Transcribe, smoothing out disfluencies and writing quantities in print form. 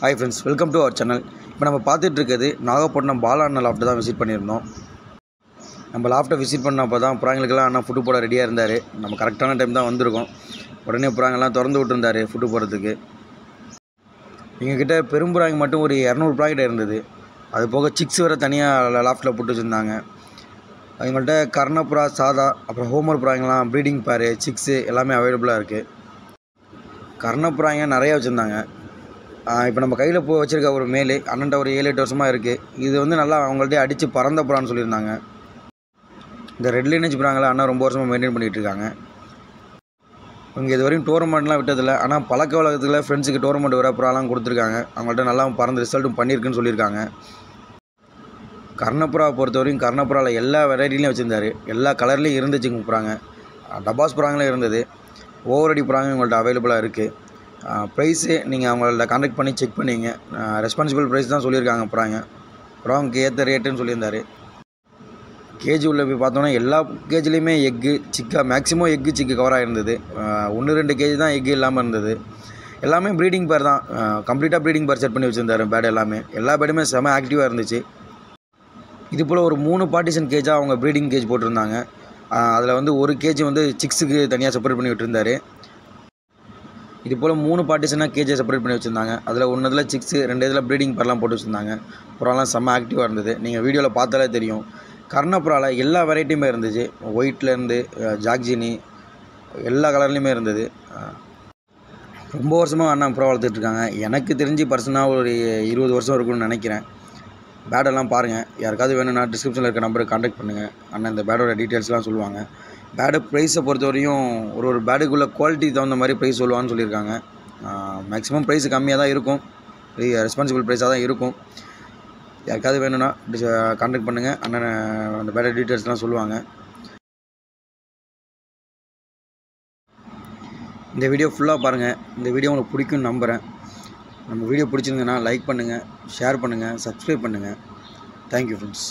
Hi friends, welcome to our channel. இப்போ நம்ம பார்த்துட்டு இருக்கிறது நாகப்பட்டினம் பாலா அண்ணா லாஃப்ட் தான் விசிட் பண்ணியிருந்தோம். நம்ம லாஃப்ட்டை விசிட் பண்ணப்போ தான் புறாங்களுக்கெல்லாம் அண்ணா ஃபுட்டு போட ரெடியாக இருந்தார். நம்ம கரெக்டான டைம் தான் வந்திருக்கோம். உடனே புறாங்கெல்லாம் திறந்து விட்டுருந்தார் ஃபுட்டு போடுறதுக்கு. எங்ககிட்ட பெரும்புறாங்க மட்டும் ஒரு 200 ப்ராக்கெட் இருந்தது. அது போக சிக்ஸ் வேறு தனியாக லாஃப்ட்டில் போட்டு வச்சுருந்தாங்க. அவங்கள்ட்ட கர்ணப்புறா சாதா அப்புறம் ஹோமர் புறாங்கெல்லாம் ப்ரீடிங் பேரு சிக்ஸு எல்லாமே அவைலபிளாக இருக்குது. கர்ணப்புறாங்க நிறையா வச்சுருந்தாங்க. இப்போ நம்ம கையில் வச்சுருக்க ஒரு மேலு அண்ணன்ட்ட ஒரு 7-8 வருஷமாக இருக்குது. இது வந்து நல்லா அவங்கள்ட்ட அடித்து பறந்த புறான்னு சொல்லியிருந்தாங்க. இந்த ரெட் லைனேஜ் புறாங்களை அண்ணா ரொம்ப வருஷமாக மெயின்டைன் பண்ணிகிட்டு இருக்காங்க. இங்கே இது வரையும் டோர்னமெண்ட்லாம் விட்டதில்லை. ஆனால் பழக்க வழக்கத்தில் ஃப்ரெண்ட்ஸுக்கு டோர்னமெண்ட் வர புறாலாம் கொடுத்துருக்காங்க. அவங்கள்ட்ட நல்லா பறந்து ரிசல்ட்டும் பண்ணியிருக்குன்னு சொல்லியிருக்காங்க. கர்ணப்புறாவை பொறுத்தவரையும் கர்ணப்புறாவில் எல்லா வெரைட்டிலையும் வச்சுருந்தார். எல்லா கலர்லேயும் இருந்துச்சுங்க புறாங்க. டபாஸ் புறாங்களும் இருந்தது. ஓவரடி புறாங்க உங்கள்கிட்ட அவைலபிளாக இருக்குது. ப்ரைஸு நீங்கள் அவங்கள்ட்ட கான்டாக்ட் பண்ணி செக் பண்ணிங்க. ரெஸ்பான்சிபிள் ப்ரைஸ் தான் சொல்லியிருக்காங்க புறாங்க. புறாவுக்கு ஏற்ற ரேட்டுன்னு சொல்லியிருந்தார். கேஜி உள்ள போய் பார்த்தோன்னா எல்லா கேஜிலையுமே எக்கு சிக்கா மேக்ஸிமம் எக்கு சிக்கு கவராக இருந்தது. 1-2 கேஜி தான் எக்கு இல்லாமல் இருந்தது. எல்லாமே ப்ரீடிங் பேர் தான். கம்ப்ளீட்டாக ப்ரீடிங் பேர் செட் பண்ணி வச்சுருந்தார். பேட் எல்லாமே எல்லா பேடுமே செம ஆக்டிவாக இருந்துச்சு. இது போல் ஒரு 3 பார்ட்டிஷன் கேஜாக அவங்க ப்ரீடிங் கேஜ் போட்டிருந்தாங்க. அதில் வந்து ஒரு கேஜி வந்து சிக்ஸுக்கு தனியாக செப்பரேட் பண்ணி விட்டுருந்தார். இது போல் 3 பார்ட்டிஷனாக கேஜை செப்பரேட் பண்ணி வச்சுருந்தாங்க. அதில் ஒன்றுல சிக்ஸு 2 இதில் ப்ரீடிங் பேர்லாம் போட்டு வச்சுருந்தாங்க. புறாலாம் செம்ம ஆக்டிவாக இருந்தது. நீங்கள் வீடியோவில் பார்த்தாலே தெரியும். கர்ணப்புறாவில் எல்லா வெரைட்டியுமே இருந்துச்சு. ஒயிட்லேருந்து ஜாக்ஜினி எல்லா கலர்லேயுமே இருந்தது. ரொம்ப வருஷமாக அண்ணா புறா வளர்த்துட்ருக்காங்க. எனக்கு தெரிஞ்சு பர்சனாக ஒரு 20 வருஷம் இருக்குன்னு நினைக்கிறேன். பேடெல்லாம் பாருங்கள். யாருக்காவது வேணும்னா டிஸ்கிரிப்ஷனில் இருக்க நம்பருக்கு கான்டாக்ட் பண்ணுங்கள். அண்ணா இந்த பேடோட டீட்டெயில்ஸ்லாம் சொல்லுவாங்க. பேடு ப்ரைஸை பொறுத்தவரையும் ஒரு பேடுக்குள்ளே குவாலிட்டி தகுந்த மாதிரி ப்ரைஸ் சொல்லுவான்னு சொல்லியிருக்காங்க. மேக்ஸிமம் ப்ரைஸ் கம்மியாக தான் இருக்கும். ரெஸ்பான்சிபிள் ப்ரைஸாக தான் இருக்கும். யாருக்காவது வேணும்னா கான்டாக்ட் பண்ணுங்கள். அண்ணன் அந்த பேட டீட்டெயில்ஸ்லாம் சொல்லுவாங்க. இந்த வீடியோ ஃபுல்லாக பாருங்கள். இந்த வீடியோ உங்களுக்கு பிடிக்கும்னு நம்புகிறேன். நம்ம வீடியோ பிடிச்சிருந்ததுன்னா லைக் பண்ணுங்கள், ஷேர் பண்ணுங்கள், சப்ஸ்கிரைப் பண்ணுங்கள். Thank you friends.